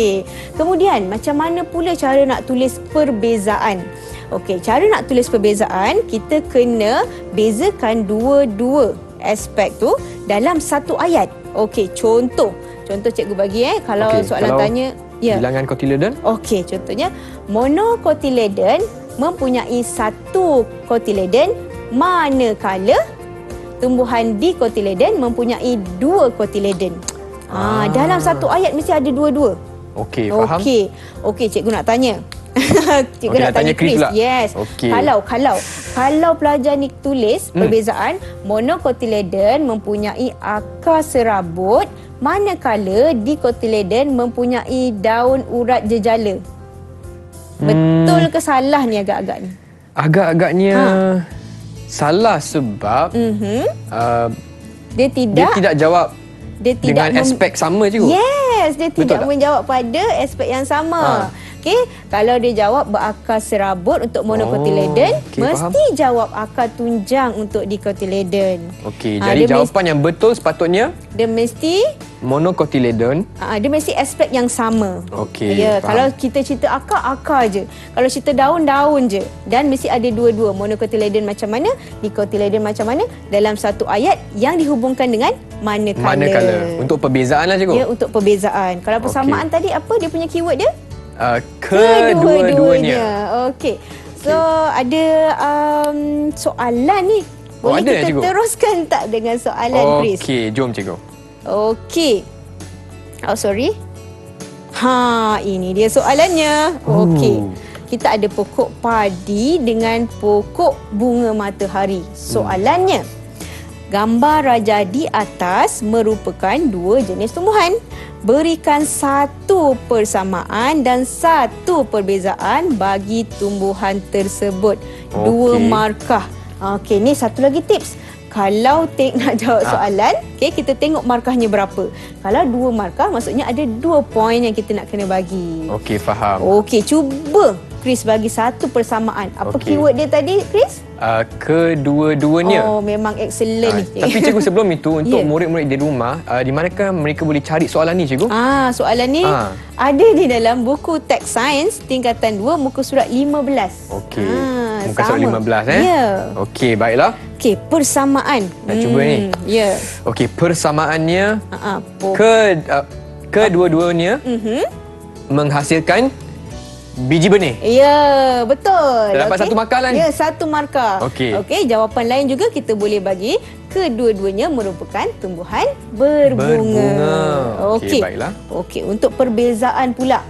Kemudian macam mana pula cara nak tulis perbezaan? Okey, cara nak tulis perbezaan, kita kena bezakan dua-dua aspek tu dalam satu ayat. Okey, contoh cikgu bagi kalau soalan tanya bilangan cotyledon. Okey, contohnya monocotyledon mempunyai satu cotyledon manakala tumbuhan dicotyledon mempunyai dua cotyledon. Dalam satu ayat mesti ada dua-dua. Okey, faham. Okey, cikgu nak tanya. Cikgu Okey, nak tanya Chris. pula. Yes. Okey. Kalau pelajar ni tulis perbezaan monocotyledon mempunyai akar serabut, manakala dicotyledon mempunyai daun urat jejala. Betul ke salah ni agak-agak ni? Agak-agaknya salah sebab Dia dia tidak jawab dengan aspek sama cikgu. Yes, dia Betul tidak tak? menjawab pada aspek yang sama. Okey, kalau dia jawab berakar serabut untuk monocotyledon, okey, mesti jawab akar tunjang untuk dicotyledon. Okey, Ah, jadi dia jawapan yang betul sepatutnya Dia mesti monocotyledon. dia mesti aspek yang sama. Okey, Ya, faham. kalau kita cerita akar je. Kalau cerita daun je. Dan mesti ada dua-dua. Monocotyledon macam mana, dicotyledon macam mana dalam satu ayat yang dihubungkan dengan manakala. Untuk perbezaan lah cikgu. Ya, untuk perbezaan. Kalau persamaan tadi apa dia punya keyword dia? Kedua-duanya. Okey. So ada soalan ni. Boleh ada, kita cikgu? teruskan tak dengan soalan Chris? Okey, jom cikgu. Okey. Oh, sorry. Ini dia soalannya. Okey. Kita ada pokok padi dengan pokok bunga matahari. Soalannya, gambar raja di atas merupakan dua jenis tumbuhan. Berikan satu persamaan dan satu perbezaan bagi tumbuhan tersebut. Dua Okey. markah. Okey, ni satu lagi tips. Kalau nak jawab soalan, kita tengok markahnya berapa. Kalau dua markah, maksudnya ada 2 poin yang kita nak kena bagi. Okey, faham. Okey, cuba Chris bagi satu persamaan. Apa Okey. keyword dia tadi, Chris? Kedua-duanya. Oh, memang excellent ni. Tapi cikgu sebelum itu, untuk Ya. murid-murid di rumah, di manakah mereka boleh cari soalan ni cikgu? Soalan ni ada di dalam buku teks sains tingkatan 2 muka surat 15. Okey. Muka sama. surat 15 Ya. Okey, baiklah. Okey, persamaan. Nak cuba ni? Ya. Okey, persamaannya Yeah. kedua-duanya menghasilkan biji benih. Ya, betul. Dah dapat satu markah lah ni? Ya, satu markah. Okey. Okey, jawapan lain juga kita boleh bagi. Kedua-duanya merupakan tumbuhan berbunga. Okey, baiklah. Okey, untuk perbezaan pula.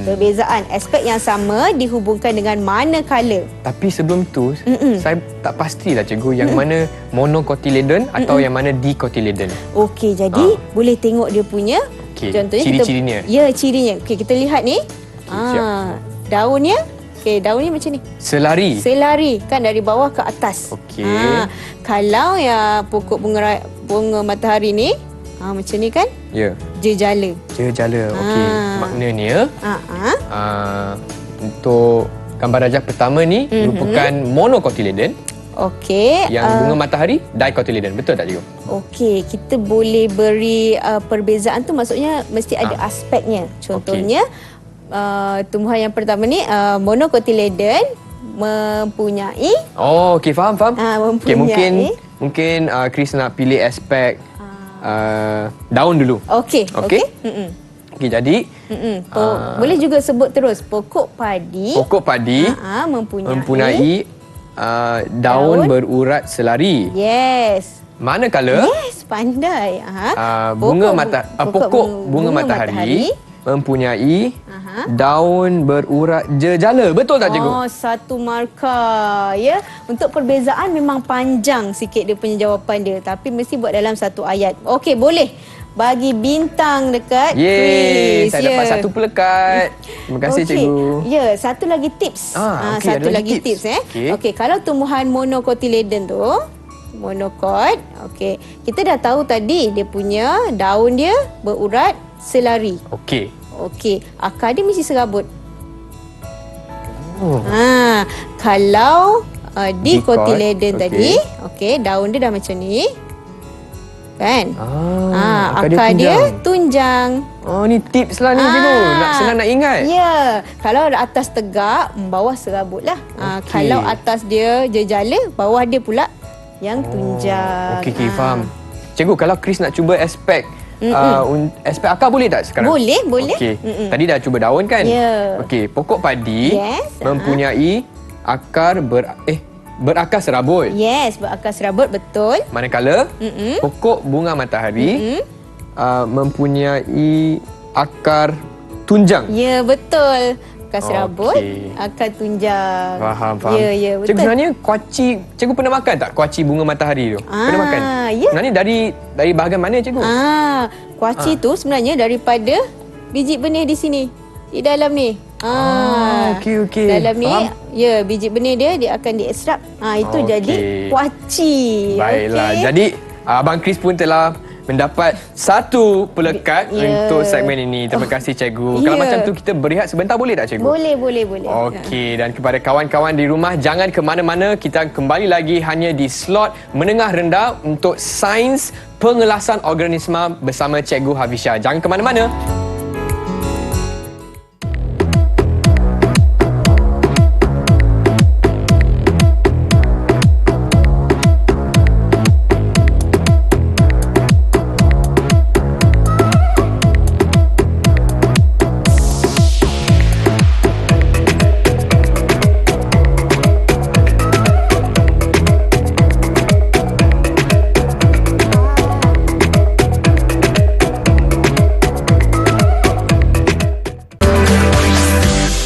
Perbezaan aspek yang sama dihubungkan dengan manakala. Tapi sebelum tu, saya tak pastilah cikgu yang mana monocotyledon atau yang mana dicotyledon. Okey, jadi boleh tengok dia punya. Okey, Contohnya ciri-cirinya. Ya, cirinya. Okey, kita lihat ni. siap. Daunnya. Okey, daunnya macam ni. Selari. Selari kan dari bawah ke atas. Okey. Kalau ya pokok bunga matahari ni macam ni kan? Ya. Jejala. Jejala. Okey. Maknanya untuk gambar rajah pertama ni merupakan monocotyledon. Okey. Yang bunga matahari dicotyledon. Betul tak cikgu? Okey, kita boleh beri perbezaan tu maksudnya mesti ada aspeknya. Contohnya tumbuhan yang pertama ni monocotyledon mempunyai Okey, faham. Okey, mempunyai mungkin Chris nak pilih aspek daun dulu. Okey. Okey. Okey, jadi boleh juga sebut terus pokok padi. pokok padi mempunyai daun berurat selari. Yes. Manakala Yes, pandai. pokok bunga matahari mempunyai daun berurat jejala. Betul tak cikgu? Oh, satu markah. Ya, untuk perbezaan memang panjang sikit dia punya jawapan dia, tapi mesti buat dalam satu ayat. Okey, boleh. Bagi bintang dekat Chris. Saya dapat satu pelekat. Terima kasih cikgu. Ya, satu lagi tips. Okey, satu ada lagi tips Okey. Okey, kalau tumbuhan monocotyledon tu, monocot, okey. Kita dah tahu tadi dia punya daun dia berurat selari. Okey. Okey, akar dia mesti serabut. Kalau dicotyledon Okey. tadi, okey, daun dia dah macam ni. Kan? akar Akar dia tunjang. Oh, ni tips lah ni cikgu. Senang nak ingat. Ya, kalau atas tegak, bawah serabut lah. Okey. Kalau atas dia jejala, bawah dia pula yang tunjang. Okey, faham. Cikgu, kalau Chris nak cuba aspek aspek akar boleh tak sekarang? Boleh. Okey. Tadi dah cuba daun kan? Ya. Okey, pokok padi Yes, mempunyai akar berakar serabut. Yes, berakar serabut, betul. Manakala pokok bunga matahari mempunyai akar tunjang. Ya, betul. Bekas Okey. rambut akan tunjang. Faham. Ya, betul. Cikgu, sebenarnya kuaci, cikgu pernah makan tak kuaci bunga matahari tu? Pernah makan? Ya. Sebenarnya dari bahagian mana, cikgu? Kuaci tu sebenarnya daripada biji benih di sini. Di dalam ni. Okey. Dalam ni, Faham? ya, biji benih dia akan diekstrak. Itu Okey. jadi kuaci. Baiklah. Okey. Jadi Abang Chris pun telah mendapat satu pelekat untuk segmen ini. Terima kasih, cikgu. Kalau macam tu kita berehat sebentar boleh tak, cikgu? Boleh. Okey, dan kepada kawan-kawan di rumah, jangan ke mana-mana. Kita kembali lagi hanya di slot menengah rendah untuk sains pengelasan organisma bersama Cikgu Hafisha. Jangan ke mana-mana.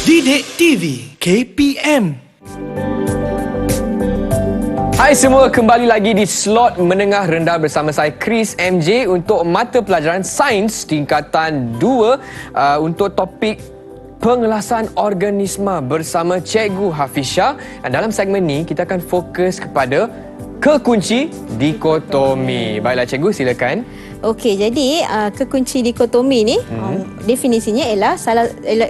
Didik TV KPM. Hai semua, kembali lagi di slot menengah rendah bersama saya Chris MJ untuk mata pelajaran sains tingkatan 2 untuk topik pengelasan organisma bersama Cikgu Hafisha. Dan dalam segmen ni kita akan fokus kepada kekunci dikotomi. Baiklah cikgu, silakan. Okey, jadi kekunci dikotomi ni definisinya ialah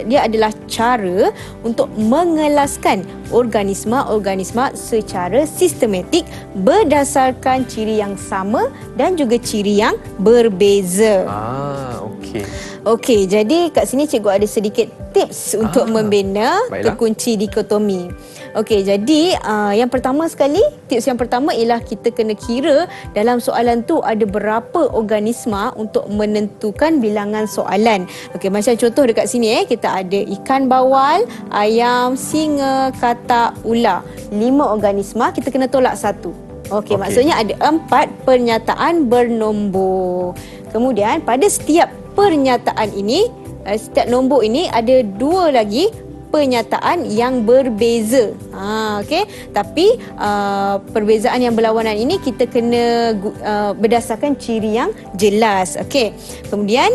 dia adalah cara untuk mengelaskan organisma-organisma secara sistematik berdasarkan ciri yang sama dan juga ciri yang berbeza. Okey. Okey, jadi kat sini cikgu ada sedikit tips untuk membina kekunci dikotomi. Okey, jadi yang pertama sekali, tips yang pertama ialah kita kena kira dalam soalan tu ada berapa organisma untuk menentukan bilangan soalan. Okey, macam contoh dekat sini kita ada ikan bawal, ayam, singa, katak, ular. 5 organisma, kita kena tolak 1. Okey, maksudnya ada 4 pernyataan bernombor. Kemudian pada setiap pernyataan ini, setiap nombor ini ada 2 lagi pernyataan yang berbeza. Okey, tapi perbezaan yang berlawanan ini kita kena berdasarkan ciri yang jelas. Okey. Kemudian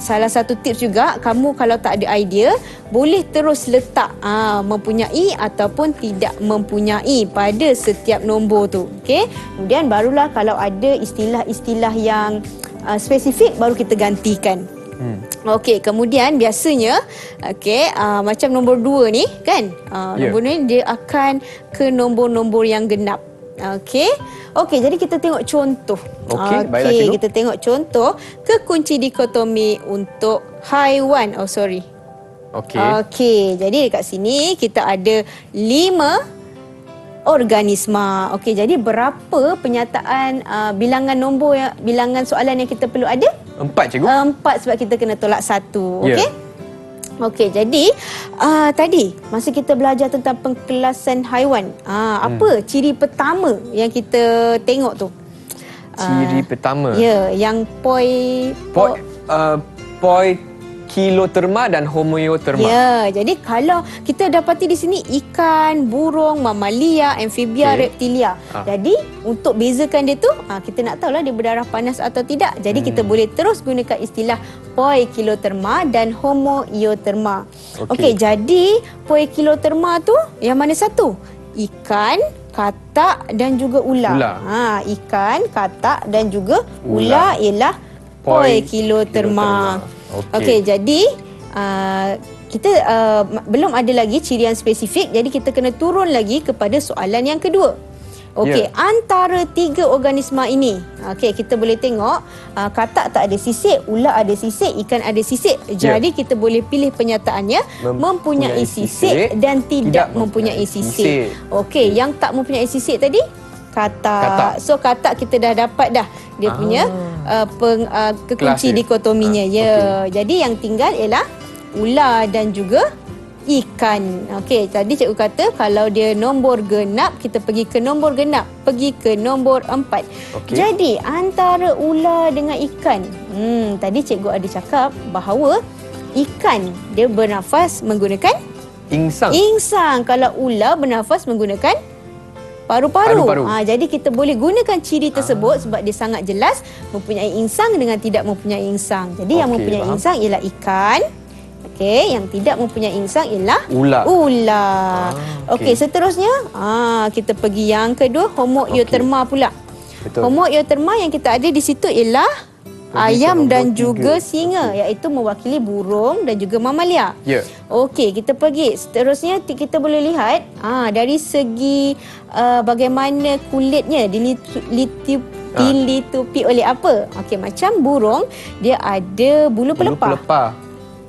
salah satu tips juga, kamu kalau tak ada idea boleh terus letak mempunyai ataupun tidak mempunyai pada setiap nombor tu. Okey. Kemudian barulah kalau ada istilah-istilah yang spesifik baru kita gantikan. Okey, kemudian biasanya macam nombor 2 ni kan, nombor ni dia akan ke nombor-nombor yang genap. Okey, jadi kita tengok contoh. Baiklah cikgu. Kita tengok contoh kekunci dikotomi untuk haiwan. Okey, jadi dekat sini kita ada 5 organisma. Okey, jadi berapa penyataan bilangan nombor bilangan soalan yang kita perlu ada? 4 cikgu. 4 sebab kita kena tolak 1. Okey. Okey, jadi tadi masa kita belajar tentang pengkelasan haiwan, apa ciri pertama yang kita tengok tu? Ciri pertama. Ya, yang Poikiloterma dan homoioterma. Ya, jadi kalau kita dapati di sini ikan, burung, mamalia, amfibia, reptilia. Jadi untuk bezakan dia tu, kita nak tahulah dia berdarah panas atau tidak. Jadi kita boleh terus gunakan istilah poikiloterma dan homoioterma. Okey, jadi poikiloterma tu yang mana satu? Ikan, katak dan juga ular. Ikan, katak dan juga ular ialah poikiloterma. Okey, jadi kita belum ada lagi ciri yang spesifik, jadi kita kena turun lagi kepada soalan yang kedua. Okey, antara 3 organisma ini, kita boleh tengok katak tak ada sisik, ular ada sisik, ikan ada sisik. Jadi kita boleh pilih penyataannya mempunyai sisik dan tidak mempunyai sisik. Okey, yang tak mempunyai sisik tadi katak. So katak kita dah dapat dah dia punya kekunci dikotominya. Jadi yang tinggal ialah ular dan juga ikan. Okey, tadi cikgu kata kalau dia nombor genap, kita pergi ke nombor genap, pergi ke nombor 4. Jadi antara ular dengan ikan, tadi cikgu ada cakap bahawa ikan dia bernafas menggunakan insang. Kalau ular bernafas menggunakan paru-paru. Jadi kita boleh gunakan ciri tersebut sebab dia sangat jelas mempunyai insang dengan tidak mempunyai insang. Jadi yang mempunyai insang ialah ikan. Okey, yang tidak mempunyai insang ialah ular. Okey, seterusnya kita pergi yang kedua, Homo eutherma pula. Homo eutherma yang kita ada di situ ialah ayam dan juga singa, iaitu mewakili burung dan juga mamalia. Okey, kita pergi. Seterusnya kita boleh lihat dari segi bagaimana kulitnya dilitupi oleh apa. Okey, macam burung dia ada bulu pelepah.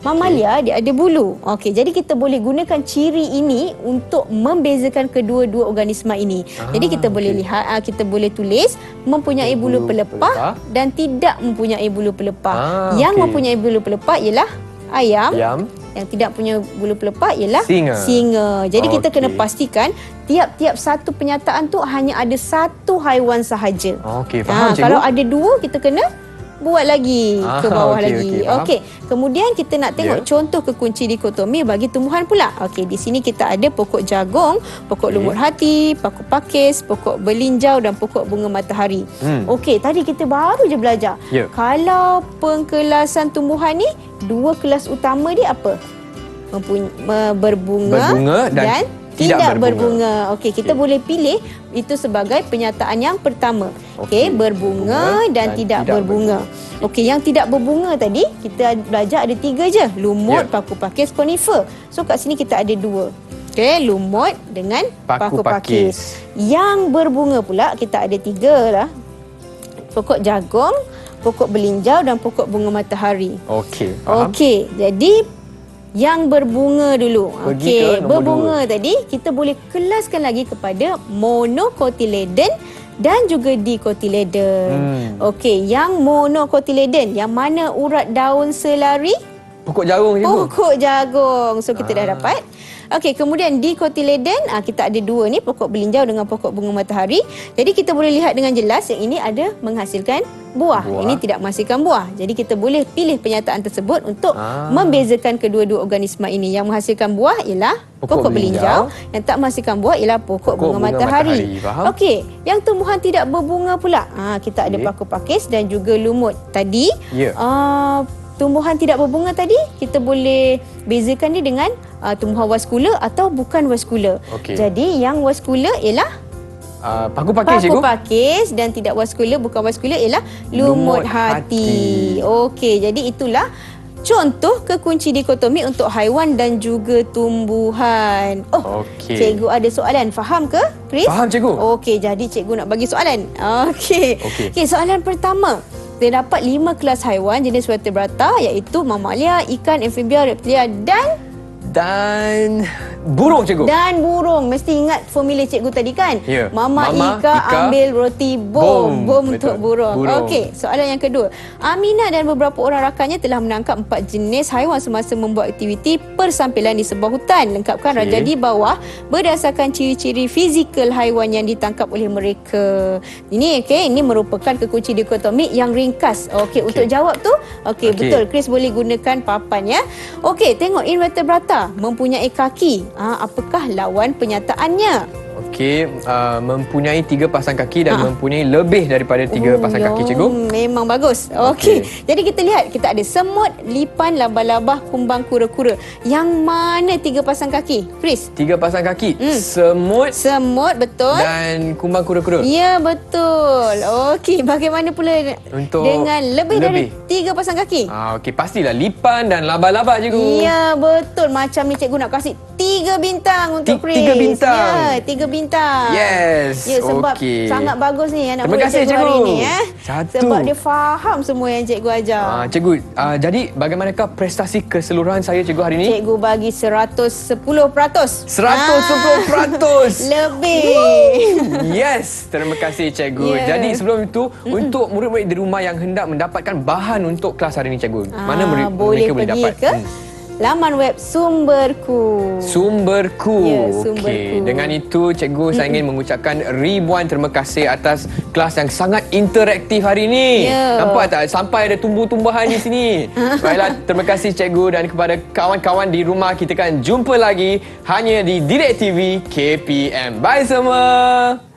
Mamalia dia ada bulu. Okey, jadi kita boleh gunakan ciri ini untuk membezakan kedua-dua organisma ini. Jadi kita boleh lihat, kita boleh tulis mempunyai bulu pelepah dan tidak mempunyai bulu pelepah. Yang mempunyai bulu pelepah ialah ayam. Yang tidak punya bulu pelepah ialah singa. Jadi kita kena pastikan tiap-tiap satu penyataan tu hanya ada satu haiwan sahaja. Okey, faham cikgu. Kalau ada dua kita kena buat lagi ke bawah lagi. Okey. Kemudian kita nak tengok contoh kekunci dikotomi bagi tumbuhan pula. Okey, di sini kita ada pokok jagung, pokok lumut hati, pokok pakis, pokok belinjau dan pokok bunga matahari. Okey, tadi kita baru je belajar. Kalau pengkelasan tumbuhan ni, dua kelas utama dia apa? Berbunga dan tidak berbunga. Okey, kita boleh pilih itu sebagai penyataan yang pertama. Okey, berbunga dan tidak berbunga. Okey, yang tidak berbunga tadi kita belajar ada 3 je. Lumut, paku pakis, konifer. So kat sini kita ada 2. Okey, lumut dengan paku pakis. Yang berbunga pula kita ada 3 lah. Pokok jagung, pokok belinjau dan pokok bunga matahari. Okey, faham. Okey, jadi yang berbunga dulu. Okey, berbunga tadi kita boleh kelaskan lagi kepada monocotyledon dan juga dicotyledon. Okey, yang monocotyledon yang mana urat daun selari? Pokok jagung cikgu. Pokok jagung. So kita dah dapat. Okey, kemudian dicotyledon kita ada 2 ni, pokok belinjau dengan pokok bunga matahari. Jadi kita boleh lihat dengan jelas yang ini ada menghasilkan buah. Ini tidak menghasilkan buah. Jadi kita boleh pilih penyataan tersebut untuk membezakan kedua-dua organisma ini. Yang menghasilkan buah ialah pokok belinjau, yang tak menghasilkan buah ialah pokok bunga matahari. Okey, yang tumbuhan tidak berbunga pula. Kita ada paku pakis dan juga lumut. Tadi tumbuhan tidak berbunga tadi kita boleh bezakan dia dengan tumbuhan vaskula atau bukan vaskula. Jadi yang vaskula ialah paku pakis cikgu. Paku pakis dan tidak vaskula, bukan vaskula ialah lumut hati. Okey, jadi itulah contoh kekunci dikotomi untuk haiwan dan juga tumbuhan. Cikgu ada soalan. Faham ke, Chris? Faham cikgu. Okey, jadi cikgu nak bagi soalan. Okey, soalan pertama. Terdapat 5 kelas haiwan jenis vertebrata iaitu mamalia, ikan, amfibia, reptilia dan burung cikgu. Dan burung. Mesti ingat formula cikgu tadi kan? Mama Ika ambil roti bom. Bom untuk burung. Okey, soalan yang kedua. Aminah dan beberapa orang rakannya telah menangkap 4 jenis haiwan semasa membuat aktiviti persampilan di sebuah hutan. Lengkapkan raja di bawah berdasarkan ciri-ciri fizikal haiwan yang ditangkap oleh mereka. Ini ini merupakan kekunci dikotomi yang ringkas. Untuk jawab tu, betul. Chris boleh gunakan papan ya. Okey, tengok invertebrata mempunyai kaki. Apakah lawan penyataannya? Okey, mempunyai 3 pasang kaki dan mempunyai lebih daripada 3 pasang kaki cikgu. Memang bagus. Okey. Jadi kita lihat, kita ada semut, lipan, labah-labah, kumbang, kura-kura. Yang mana 3 pasang kaki? Chris? 3 pasang kaki. Semut, betul. Dan kumbang, kura-kura. Ya, betul. Okey, bagaimana pula dengan lebih dari 3 pasang kaki? Okey, pastilah lipan dan labah-labah cikgu. Ya, betul. Macam ni cikgu nak kasih 3 bintang untuk Chris. 3 bintang. Ya, 3 bintang. Yes. Ya, sebab sangat bagus ni anak murid cikgu hari ni Satu. Sebab dia faham semua yang cikgu ajar. Cikgu, jadi bagaimanakah prestasi keseluruhan saya cikgu hari ni? Cikgu bagi 110%. 110%. Lebih. Yes, terima kasih cikgu. Jadi sebelum itu, untuk murid-murid di rumah yang hendak mendapatkan bahan untuk kelas hari ini cikgu, mana mereka boleh dapat? laman web Sumberku. Sumberku. Ya, Sumberku. Okey, dengan itu cikgu saya ingin mengucapkan ribuan terima kasih atas kelas yang sangat interaktif hari ini. Ya. Nampak tak sampai ada tumbuh-tumbuhan di sini. Baiklah, terima kasih cikgu dan kepada kawan-kawan di rumah, kita akan jumpa lagi hanya di Didik TV KPM. Bye semua.